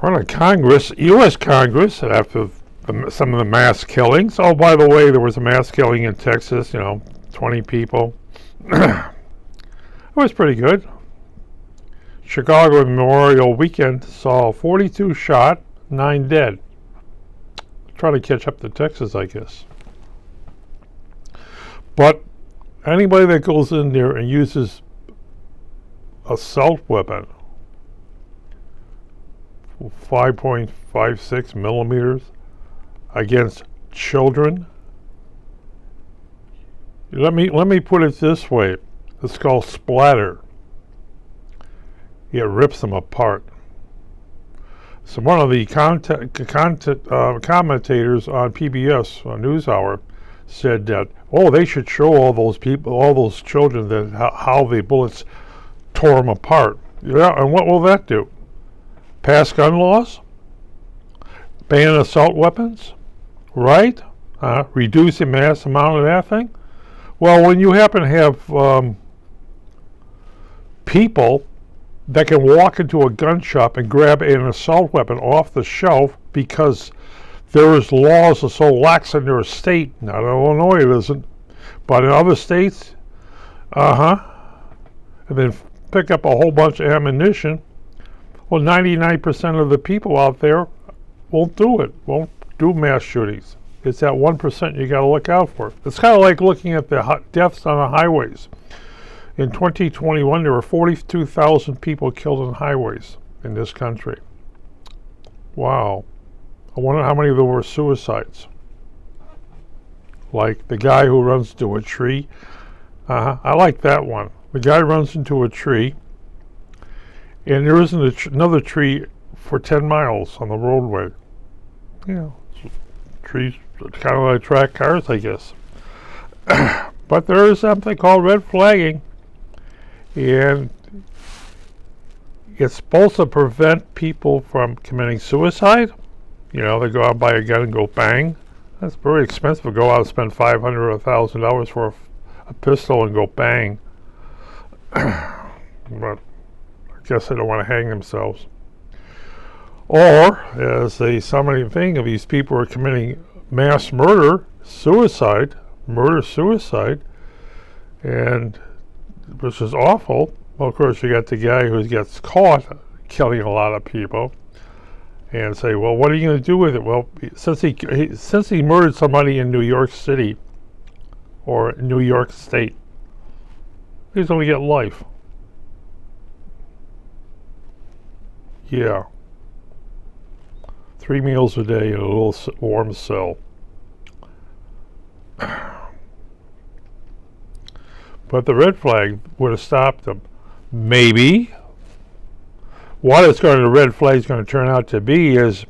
front of Congress, U.S. Congress, after some of the mass killings. Oh, by the way, there was a mass killing in Texas, 20 people. It was pretty good. Chicago Memorial Weekend saw 42 shot, 9 dead. Trying to catch up to Texas, I guess. But anybody that goes in there and uses assault weapon, 5.56 millimeters, against children, let me put it this way. It's called splatter. It rips them apart. So one of the commentators on PBS NewsHour said that, they should show all those people, all those children, that how the bullets tore them apart. Yeah, and what will that do? Pass gun laws? Ban assault weapons? Right? Reduce the mass amount of that thing? Well, when you happen to have people that can walk into a gun shop and grab an assault weapon off the shelf because there's laws are so lax in their state. Not in Illinois it isn't, but in other states, and then pick up a whole bunch of ammunition. Well, 99% of the people out there won't do it, won't do mass shootings. It's that 1% you got to look out for. It's kind of like looking at the deaths on the highways. In 2021, there were 42,000 people killed on highways in this country. Wow. I wonder how many of them were suicides. Like the guy who runs into a tree. I like that one. The guy runs into a tree, and there isn't another tree for 10 miles on the roadway. Trees kind of like track cars, I guess. But there is something called red flagging. And it's supposed to prevent people from committing suicide. They go out and buy a gun and go bang. That's very expensive to go out and spend $500 or $1,000 for a pistol and go bang. But I guess they don't want to hang themselves. Or, as a summary thing of these people are committing mass suicide, and which is awful. Well, of course, you got the guy who gets caught killing a lot of people, and say, well, what are you going to do with it? Well, since he murdered somebody in New York City or New York State, he's going to get life. Yeah. 3 meals a day in a little warm cell. But the red flag would have stopped them. Maybe. What the red flag is going to turn out to be is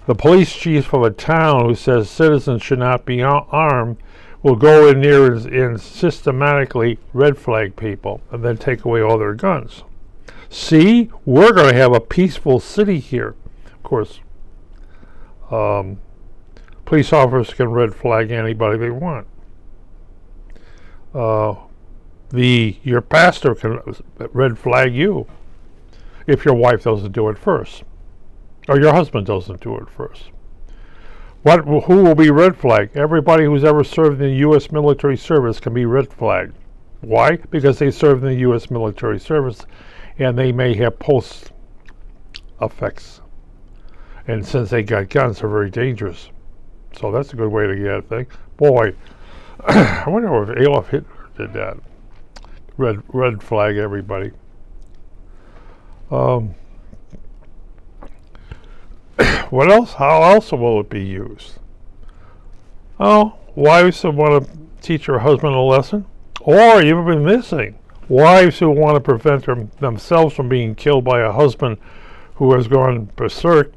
the police chief of a town who says citizens should not be armed will go in there and systematically red flag people and then take away all their guns. See, we're going to have a peaceful city here. Of course, police officers can red flag anybody they want. Your pastor can red flag you if your wife doesn't do it first, or your husband doesn't do it first. Who will be red flagged? Everybody who's ever served in the U.S. military service can be red flagged. Why? Because they served in the U.S. military service, and they may have post effects. And since they got guns, they're very dangerous. So that's a good way to get a thing. Boy, I wonder if Adolf Hitler did that. Red flag everybody. What else? How else will it be used? Oh, wives who want to teach her husband a lesson, or you've been missing. Wives who want to prevent themselves from being killed by a husband who has gone berserk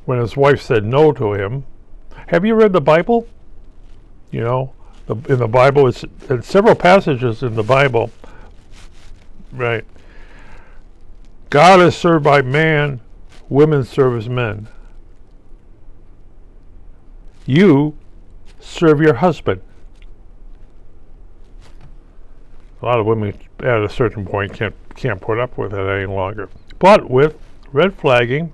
when his wife said no to him. Have you read the Bible? In the Bible, it's several passages in the Bible. Right. God is served by man, women serve as men. You serve your husband. A lot of women at a certain point can't put up with it any longer. But with red flagging,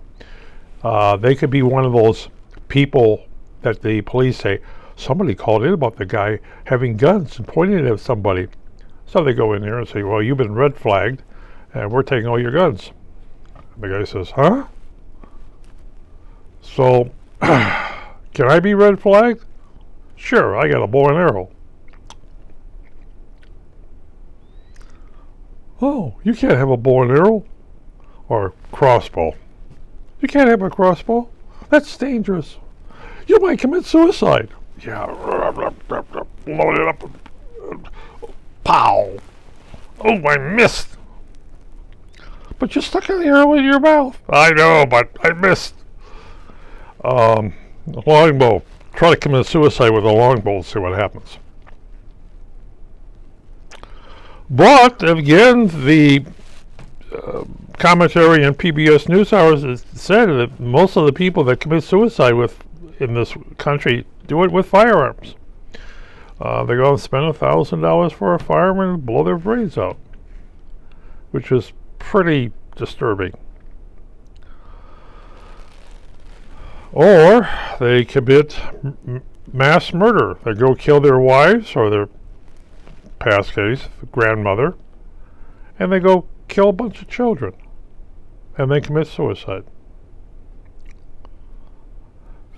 They could be one of those people that the police say, somebody called in about the guy having guns and pointing it at somebody. So they go in there and say, well, you've been red flagged and we're taking all your guns. The guy says, huh? So, can I be red flagged? Sure, I got a bow and arrow. Oh, you can't have a bow and arrow or crossbow. You can't have a crossbow. That's dangerous. You might commit suicide. Yeah, load it up. Pow. Oh, I missed. But you stuck the arrow in your mouth. I know, but I missed. Longbow. Try to commit suicide with a longbow and see what happens. But, again, the commentary in PBS NewsHour said that most of the people that commit suicide in this country do it with firearms. They go and spend $1,000 for a firearm and blow their brains out, which is pretty disturbing. Or they commit mass murder. They go kill their wives or their past case, grandmother, and they go kill a bunch of children, and they commit suicide.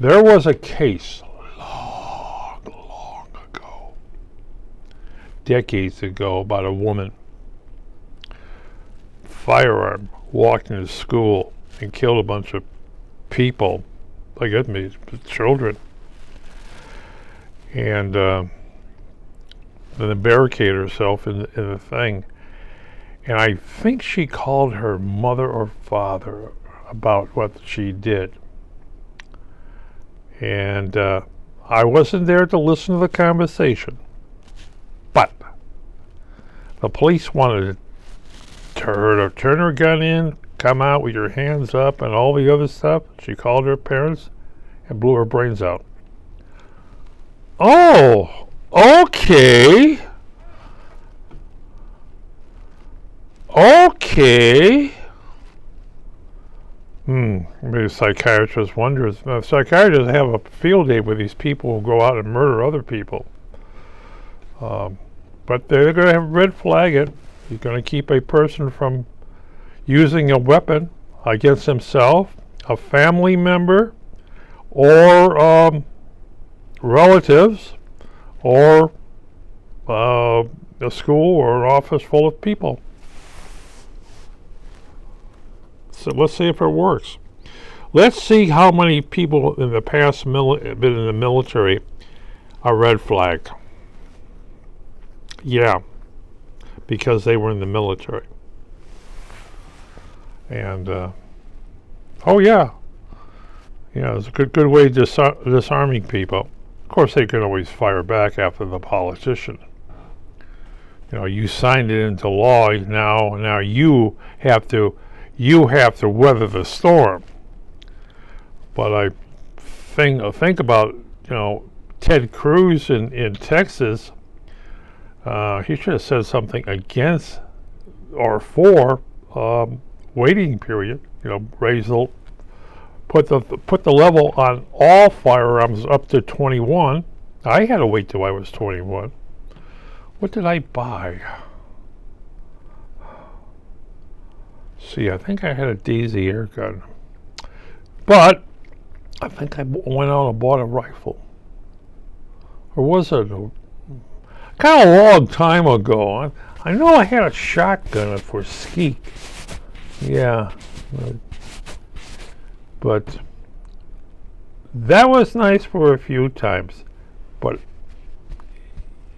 There was a case long ago, decades ago, about a woman, firearm, walked into school and killed a bunch of people, like children, and then barricaded herself in the thing. And I think she called her mother or father about what she did. And I wasn't there to listen to the conversation. But the police wanted her to turn her gun in, come out with your hands up, and all the other stuff. She called her parents and blew her brains out. Oh, okay. Okay. Maybe a psychiatrist wonders. Psychiatrists have a field day with these people who go out and murder other people. But they're going to red flag it. You're going to keep a person from using a weapon against himself, a family member, or relatives, or a school or an office full of people. So let's see if it works. Let's see how many people in the past been in the military are red flagged. Yeah, because they were in the military. And oh yeah, it's a good way of disarming people. Of course, they can always fire back after the politician. You signed it into law. Now you have to weather the storm. But I think about Ted Cruz in Texas. He should have said something against or for waiting period. Put the level on all firearms up to 21. I had to wait till I was 21. What did I buy? See, I think I had a Daisy air gun, but I think I went out and bought a rifle. Or was it kind of a long time ago? I know I had a shotgun for skeet. Yeah, but that was nice for a few times, but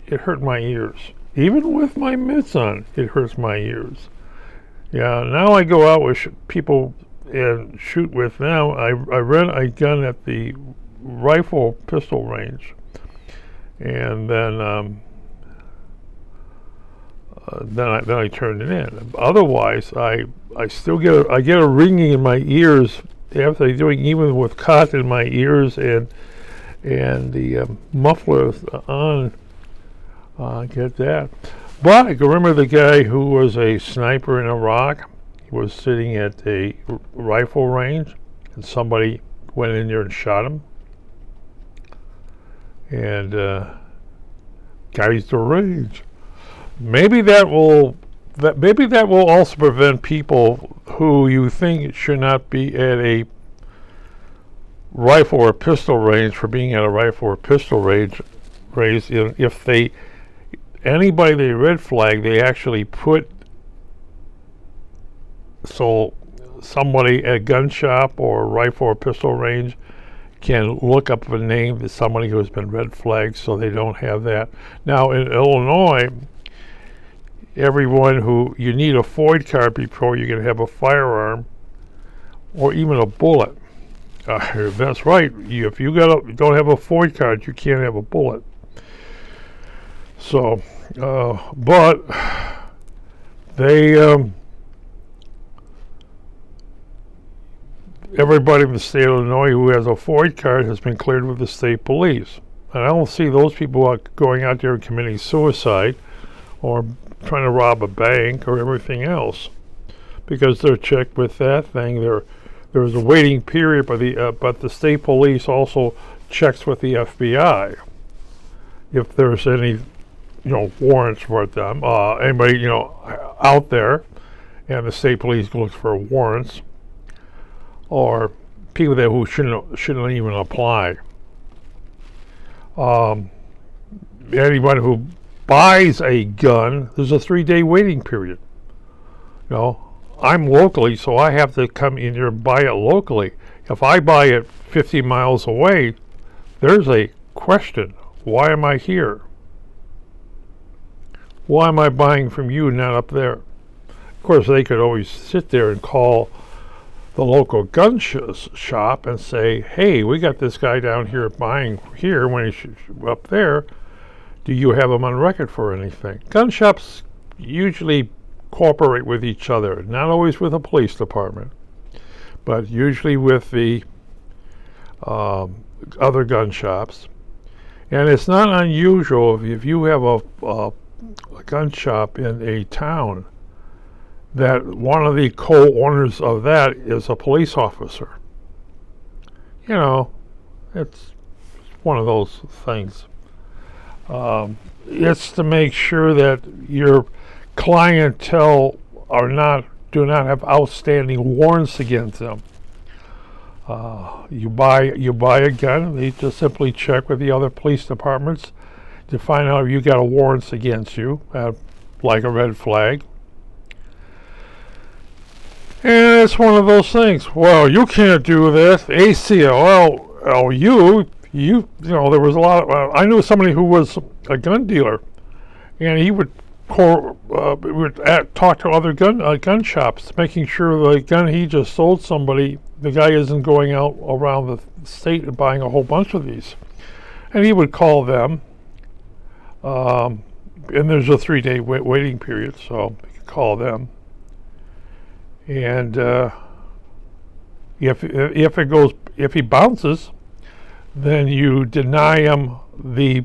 it hurt my ears. Even with my mitts on, it hurts my ears. Yeah, now I go out with people and shoot with them. I rent a gun at the pistol range, and then I turn it in. Otherwise, I still get a ringing in my ears after I'm doing, even with cotton in my ears and the mufflers on. I get that. But I can remember the guy who was a sniper in Iraq. He was sitting at a rifle range, and somebody went in there and shot him, and guy's deranged. Maybe that will also prevent people who you think should not be at a rifle or pistol range for being at a rifle or pistol range. If anybody they red flag, they actually put so somebody at a gun shop or a rifle or pistol range can look up a name to somebody who has been red flagged, so they don't have that. Now in Illinois, everyone who you need a FOID card before you can have a firearm or even a bullet. That's right. If you don't have a FOID card, you can't have a bullet. So, but they everybody in the state of Illinois who has a FOID card has been cleared with the state police. And I don't see those people going out there and committing suicide or trying to rob a bank or everything else, because they're checked with that thing. There's a waiting period, but the state police also checks with the FBI if there's any warrants for them. Anybody out there, and the state police looks for warrants or people who shouldn't even apply. Anyone who buys a gun, there's a 3-day waiting period. I'm locally, so I have to come in here and buy it locally. If I buy it 50 miles away, there's a question. Why am I here? Why am I buying from you, not up there? Of course, they could always sit there and call the local gun shop and say, hey, we got this guy down here buying here when he's up there. Do you have him on record for anything? Gun shops usually cooperate with each other, not always with the police department, but usually with the other gun shops. And it's not unusual if you have a gun shop in a town that one of the co-owners of that is a police officer. It's one of those things. It's to make sure that your clientele do not have outstanding warrants against them. You buy a gun, they just simply check with the other police departments to find out if you got a warrants against you, like a red flag. And it's one of those things. Well, you can't do this. ACLU, there was a lot of, I knew somebody who was a gun dealer, and he would talk to other gun shops, making sure the gun he just sold somebody, the guy isn't going out around the state and buying a whole bunch of these. And he would call them, and there's a 3-day waiting period, so you could call them. And if he bounces, then you deny him the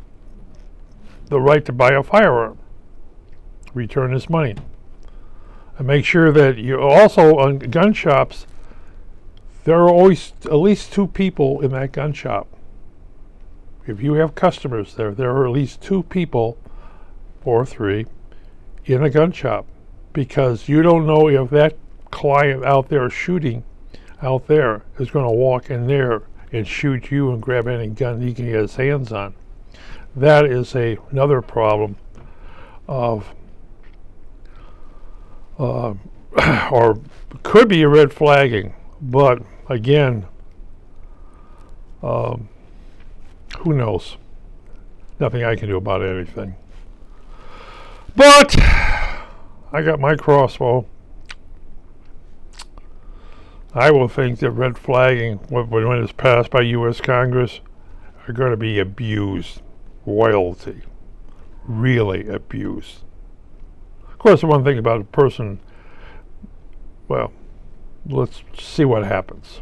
right to buy a firearm. Return his money. And make sure that you also, on gun shops, there are always at least 2 people in that gun shop. If you have customers there are at least 2 people or 3 in a gun shop, because you don't know if that client out there shooting out there is going to walk in there and shoot you and grab any gun he can get his hands on. That is another problem of or could be a red flagging, but again, who knows? Nothing I can do about anything. But I got my crossbow. I will think that red flagging, when it's passed by U.S. Congress, are going to be abused. Royalty. Really abused. Of course, the one thing about a person, well, let's see what happens.